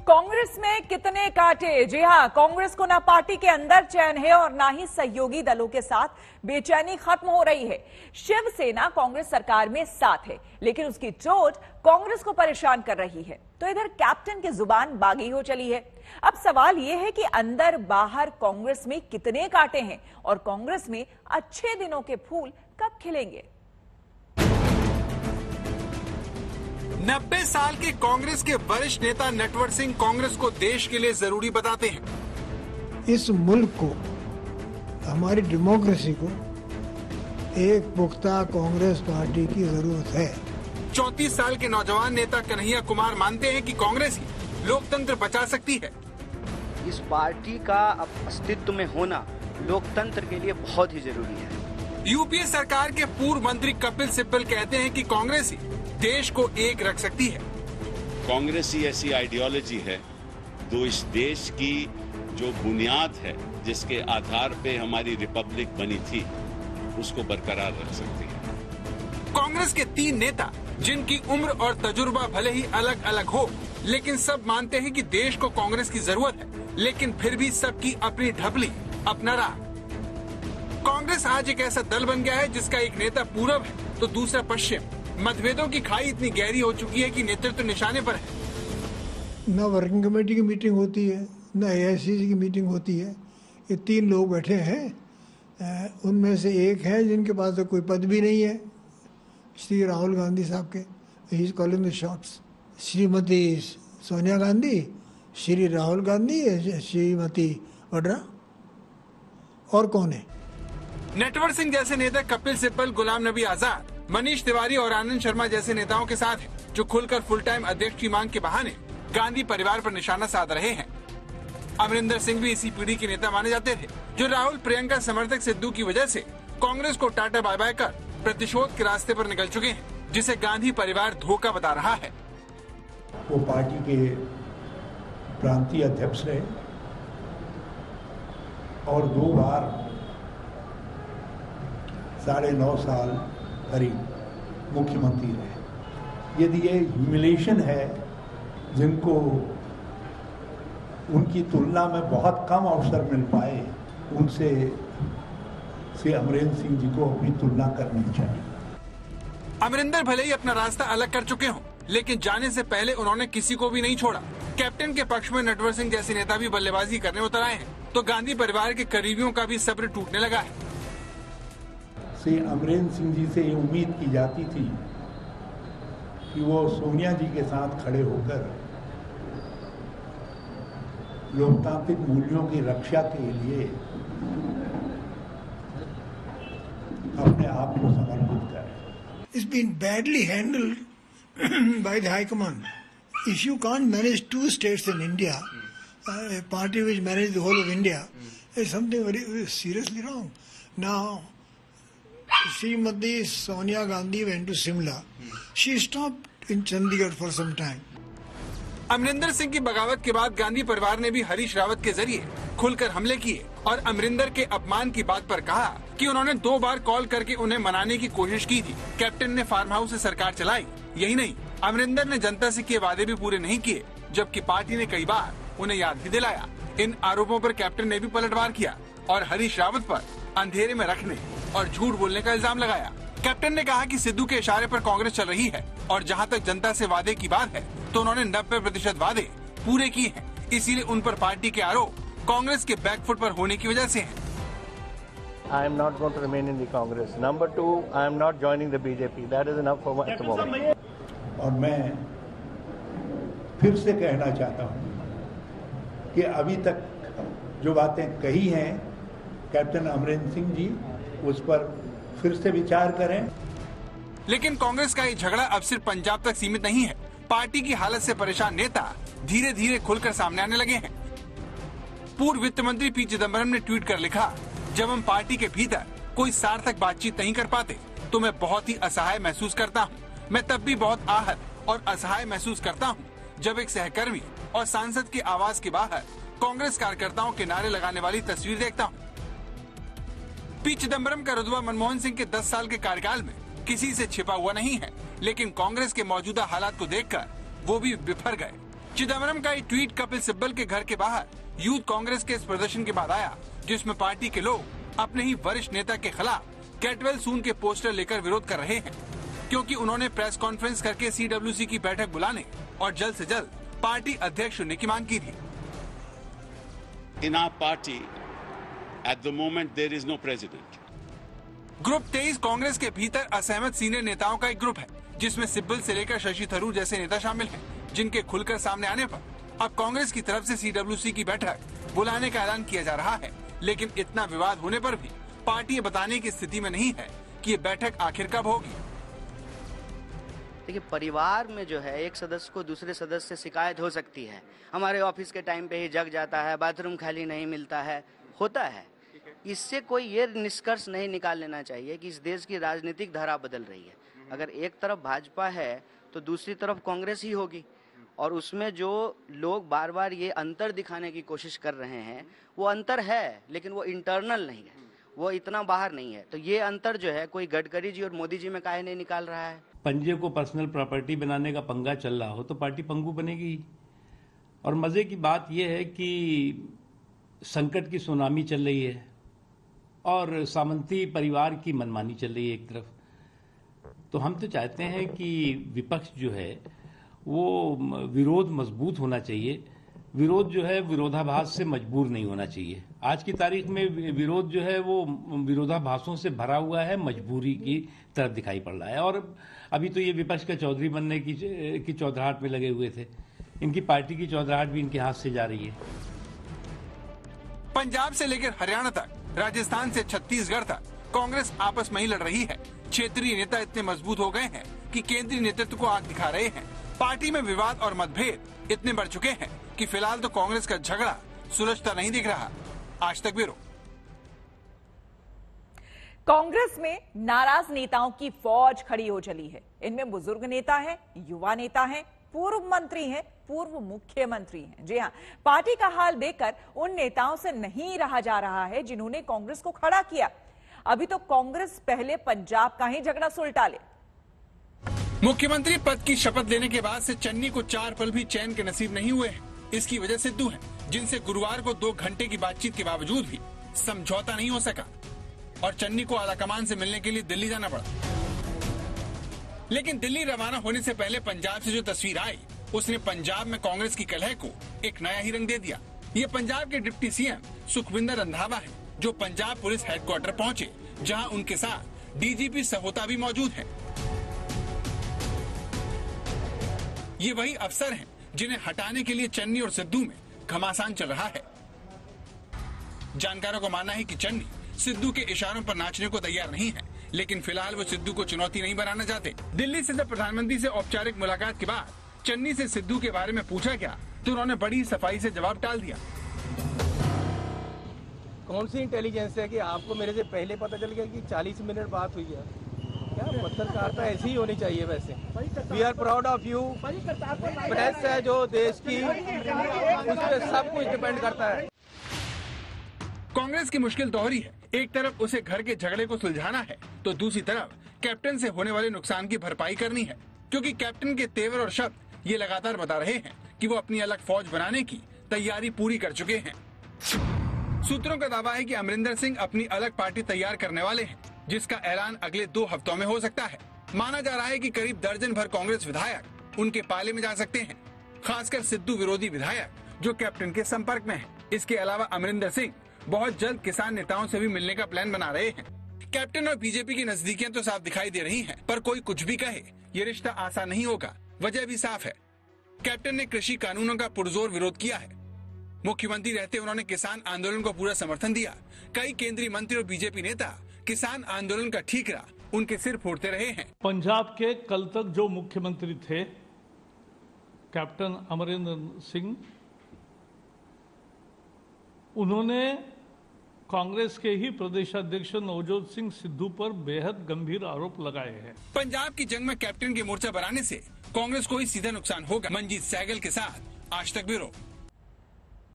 कांग्रेस में कितने कांटे। जी हां, कांग्रेस को ना पार्टी के अंदर चैन है और ना ही सहयोगी दलों के साथ बेचैनी खत्म हो रही है। शिवसेना कांग्रेस सरकार में साथ है, लेकिन उसकी चोट कांग्रेस को परेशान कर रही है। तो इधर कैप्टन की जुबान बागी हो चली है। अब सवाल यह है कि अंदर बाहर कांग्रेस में कितने कांटे हैं और कांग्रेस में अच्छे दिनों के फूल कब खिलेंगे। 90 साल के कांग्रेस के वरिष्ठ नेता नटवर सिंह कांग्रेस को देश के लिए जरूरी बताते हैं। इस मुल्क को, हमारी डेमोक्रेसी को एक पुख्ता कांग्रेस पार्टी की जरूरत है। 34 साल के नौजवान नेता कन्हैया कुमार मानते हैं कि कांग्रेस ही लोकतंत्र बचा सकती है। इस पार्टी का अस्तित्व में होना लोकतंत्र के लिए बहुत ही जरूरी है। यूपीए सरकार के पूर्व मंत्री कपिल सिब्बल कहते हैं कि कांग्रेस ही देश को एक रख सकती है। कांग्रेस ही ऐसी आइडियोलॉजी है जो इस देश की जो बुनियाद है, जिसके आधार पे हमारी रिपब्लिक बनी थी, उसको बरकरार रख सकती है। कांग्रेस के 3 नेता जिनकी उम्र और तजुर्बा भले ही अलग अलग हो, लेकिन सब मानते हैं कि देश को कांग्रेस की जरूरत है, लेकिन फिर भी सबकी अपनी ढपली, अपना राह। कांग्रेस आज एक ऐसा दल बन गया है जिसका एक नेता पूरब है तो दूसरा पश्चिम। मतभेदों की खाई इतनी गहरी हो चुकी है कि नेतृत्व निशाने पर है। न वर्किंग कमेटी की मीटिंग होती है, न AICC की मीटिंग होती है। ये 3 लोग बैठे हैं, उनमें से एक है जिनके पास तो कोई पद भी नहीं है, श्री राहुल गांधी साहब के। He is calling the shots. Shrimati Sonia Gandhi, Shri Rahul Gandhi, Shrimati Vadra, और कौन है? नटवर सिंह जैसे नेता कपिल सिब्बल, गुलाम नबी आजाद, मनीष तिवारी और आनंद शर्मा जैसे नेताओं के साथ हैं, जो खुलकर फुल टाइम अध्यक्ष की मांग के बहाने गांधी परिवार पर निशाना साध रहे हैं। अमरिंदर सिंह भी इसी पीढ़ी के नेता माने जाते थे, जो राहुल प्रियंका समर्थक सिद्धू की वजह से कांग्रेस को टाटा बाय बाय कर प्रतिशोध के रास्ते पर निकल चुके हैं, जिसे गांधी परिवार धोखा बता रहा है। वो पार्टी के प्रांतीय अध्यक्ष रहे और 2 बार 9.5 साल करीब मुख्यमंत्री रहे। यदि ये ह्यूमिलेशन है, जिनको उनकी तुलना में बहुत कम अवसर मिल पाए, उनसे अमरिंदर सिंह जी को अपनी तुलना करनी चाहिए। अमरिंदर भले ही अपना रास्ता अलग कर चुके हों, लेकिन जाने से पहले उन्होंने किसी को भी नहीं छोड़ा। कैप्टन के पक्ष में नटवर सिंह जैसे नेता भी बल्लेबाजी करने उतर आए हैं, तो गांधी परिवार के करीबियों का भी सब्र टूटने लगा है। अमरिंदर सिंह जी से ये उम्मीद की जाती थी कि वो सोनिया जी के साथ खड़े होकर लोकतांत्रिक मूल्यों की रक्षा के लिए अपने आप को समर्पित करें। It's been badly handled by the High Command. If you can't manage 2 states in India, a party which manages the whole of India, is something very, very seriously wrong. Now, Srimati Sonia Gandhi went to Shimla. She stopped in Chandigarh for some time. Amarinder Singh की बगावत के बाद गांधी परिवार ने भी हरीश रावत के जरिए खुलकर हमले किए और अमरिंदर के अपमान की बात पर कहा कि उन्होंने 2 बार कॉल करके उन्हें मनाने की कोशिश की थी। कैप्टन ने फार्म हाउस से सरकार चलाई। यही नहीं, अमरिंदर ने जनता से किए वादे भी पूरे नहीं किए, जबकि पार्टी ने कई बार उन्हें याद भी दिलाया। इन आरोपों पर कैप्टन ने भी पलटवार किया और हरीश रावत पर अंधेरे में रखने और झूठ बोलने का इल्जाम लगाया। कैप्टन ने कहा कि सिद्धू के इशारे पर कांग्रेस चल रही है और जहां तक जनता से वादे की बात है, तो उन्होंने 90% वादे पूरे किए हैं। इसीलिए उन पर पार्टी के आरोप कांग्रेस के बैकफुट पर होने की वजह से हैं। I am not going to remain in the Congress. Number 2, I am not joining the BJP. That is enough for me at the moment. और मैं फिर से कहना चाहता हूँ कि अभी तक जो बातें कही हैं कैप्टन अमरिंदर सिंह जी, उस पर फिर से विचार करें। लेकिन कांग्रेस का ये झगड़ा अब सिर्फ पंजाब तक सीमित नहीं है। पार्टी की हालत से परेशान नेता धीरे धीरे खुलकर सामने आने लगे हैं। पूर्व वित्त मंत्री पी चिदम्बरम ने ट्वीट कर लिखा, जब हम पार्टी के भीतर कोई सार्थक बातचीत नहीं कर पाते तो मैं बहुत ही असहाय महसूस करता हूँ। मैं तब भी बहुत आहत और असहाय महसूस करता हूँ जब एक सहकर्मी और सांसद के आवास के बाहर कांग्रेस कार्यकर्ताओं के नारे लगाने वाली तस्वीर देखता हूँ। पी चिदम्बरम का रुतबा मनमोहन सिंह के 10 साल के कार्यकाल में किसी से छिपा हुआ नहीं है, लेकिन कांग्रेस के मौजूदा हालात को देखकर वो भी बिफर गए। चिदम्बरम का ये ट्वीट कपिल सिब्बल के घर के बाहर यूथ कांग्रेस के इस प्रदर्शन के बाद आया, जिसमें पार्टी के लोग अपने ही वरिष्ठ नेता के खिलाफ गेट वेल सून के पोस्टर लेकर विरोध कर रहे हैं, क्योंकि उन्होंने प्रेस कॉन्फ्रेंस करके CWC की बैठक बुलाने और जल्द से जल्द पार्टी अध्यक्ष चुनने की मांग की थी। In our party, at the moment, there is no president. Group 23 Congress के भीतर असहमत सीनियर नेताओं का एक ग्रुप है, जिसमें सिब्बल से लेकर शशि थरूर जैसे नेता शामिल हैं, जिनके खुलकर सामने आने पर अब कांग्रेस की तरफ से CWC की बैठक बुलाने का ऐलान किया जा रहा है। लेकिन इतना विवाद होने पर भी पार्टी ये बताने की स्थिति में नहीं है कि ये बैठक आखिर कब होगी। देखिए, परिवार में जो है एक सदस्य को दूसरे सदस्य से शिकायत हो सकती है। हमारे ऑफिस के टाइम पे ही जग जाता है, बाथरूम खाली नहीं मिलता है, होता है। इससे कोई ये निष्कर्ष नहीं निकाल लेना चाहिए कि इस देश की राजनीतिक धारा बदल रही है। अगर एक तरफ भाजपा है तो दूसरी तरफ कांग्रेस ही होगी, और उसमें जो लोग बार बार ये अंतर दिखाने की कोशिश कर रहे हैं, वो अंतर है लेकिन वो इंटरनल नहीं है, वो इतना बाहर नहीं है। तो ये अंतर जो है कोई गडकरी जी और मोदी जी में काहे नहीं निकाल रहा है। पंजे को पर्सनल प्रॉपर्टी बनाने का पंगा चल रहा हो तो पार्टी पंगु बनेगी। और मजे की बात यह है कि संकट की सुनामी चल रही है और सामंती परिवार की मनमानी चल रही है एक तरफ। तो हम तो चाहते हैं कि विपक्ष जो है वो विरोध मजबूत होना चाहिए। विरोध जो है विरोधाभास से मजबूर नहीं होना चाहिए। आज की तारीख में विरोध जो है वो विरोधाभासों से भरा हुआ है, मजबूरी की तरफ दिखाई पड़ रहा है। और अभी तो ये विपक्ष का चौधरी बनने की चौधराहट में लगे हुए थे। इनकी पार्टी की चौधराहट भी इनके हाथ से जा रही है। पंजाब से लेकर हरियाणा तक, राजस्थान से छत्तीसगढ़ तक कांग्रेस आपस में ही लड़ रही है। क्षेत्रीय नेता इतने मजबूत हो गए हैं कि केंद्रीय नेतृत्व को आग दिखा रहे हैं। पार्टी में विवाद और मतभेद इतने बढ़ चुके हैं कि फिलहाल तो कांग्रेस का झगड़ा सुलझता नहीं दिख रहा। आज तक ब्यूरो। कांग्रेस में नाराज नेताओं की फौज खड़ी हो चली है। इनमें बुजुर्ग नेता हैं, युवा नेता हैं, पूर्व मंत्री हैं, पूर्व मुख्यमंत्री हैं। जी हां, पार्टी का हाल देखकर उन नेताओं से नहीं रहा जा रहा है जिन्होंने कांग्रेस को खड़ा किया। अभी तो कांग्रेस पहले पंजाब का ही झगड़ा सुलटा ले। मुख्यमंत्री पद की शपथ लेने के बाद से चन्नी को 4 पल भी चैन के नसीब नहीं हुए हैं। इसकी वजह सिद्धू है, जिनसे गुरुवार को 2 घंटे की बातचीत के बावजूद भी समझौता नहीं हो सका और चन्नी को आलाकमान से मिलने के लिए दिल्ली जाना पड़ा। लेकिन दिल्ली रवाना होने से पहले पंजाब से जो तस्वीर आई, उसने पंजाब में कांग्रेस की कलह को एक नया ही रंग दे दिया। ये पंजाब के डिप्टी सीएम सुखविंदर रंधावा है, जो पंजाब पुलिस हेडक्वार्टर पहुंचे, जहां उनके साथ डीजीपी सहोता भी मौजूद हैं। ये वही अफसर हैं जिन्हें हटाने के लिए चन्नी और सिद्धू में घमासान चल रहा है। जानकारों का मानना है कि चन्नी सिद्धू के इशारों पर नाचने को तैयार नहीं है, लेकिन फिलहाल वो सिद्धू को चुनौती नहीं बनाना चाहते। दिल्ली से जब प्रधानमंत्री से औपचारिक मुलाकात के बाद चन्नी से सिद्धू के बारे में पूछा गया तो उन्होंने बड़ी सफाई से जवाब टाल दिया। कौन सी इंटेलिजेंस है कि आपको मेरे से पहले पता चल गया कि 40 मिनट बात हुई है? क्या पत्रकारिता ऐसी ही होनी चाहिए। वैसे we are proud of you. Press है जो देश की, उस पर सब कुछ डिपेंड करता है। कांग्रेस की मुश्किल दोहरी है। एक तरफ उसे घर के झगड़े को सुलझाना है तो दूसरी तरफ कैप्टन से होने वाले नुकसान की भरपाई करनी है, क्योंकि कैप्टन के तेवर और शब्द ये लगातार बता रहे हैं कि वो अपनी अलग फौज बनाने की तैयारी पूरी कर चुके हैं। सूत्रों का दावा है कि अमरिंदर सिंह अपनी अलग पार्टी तैयार करने वाले हैं, जिसका ऐलान अगले 2 हफ्तों में हो सकता है। माना जा रहा है कि करीब दर्जन भर कांग्रेस विधायक उनके पाले में जा सकते हैं, खासकर सिद्धू विरोधी विधायक जो कैप्टन के संपर्क में हैं। इसके अलावा अमरिंदर सिंह बहुत जल्द किसान नेताओं से भी मिलने का प्लान बना रहे हैं। कैप्टन और बीजेपी की नजदीकियां तो साफ दिखाई दे रही हैं, पर कोई कुछ भी कहे ये रिश्ता आसान नहीं होगा। वजह भी साफ है, कैप्टन ने कृषि कानूनों का पुरजोर विरोध किया है। मुख्यमंत्री रहते उन्होंने किसान आंदोलन को पूरा समर्थन दिया। कई केंद्रीय मंत्री और बीजेपी नेता किसान आंदोलन का ठीकरा उनके सिर फोड़ते रहे हैं। पंजाब के कल तक जो मुख्यमंत्री थे कैप्टन अमरिंदर सिंह, उन्होंने कांग्रेस के ही प्रदेश अध्यक्ष नवजोत सिंह सिद्धू पर बेहद गंभीर आरोप लगाए हैं। पंजाब की जंग में कैप्टन के मोर्चा बनाने से कांग्रेस को ही सीधा नुकसान होगा। मंजीत सहगल के साथ आज तक ब्यूरो।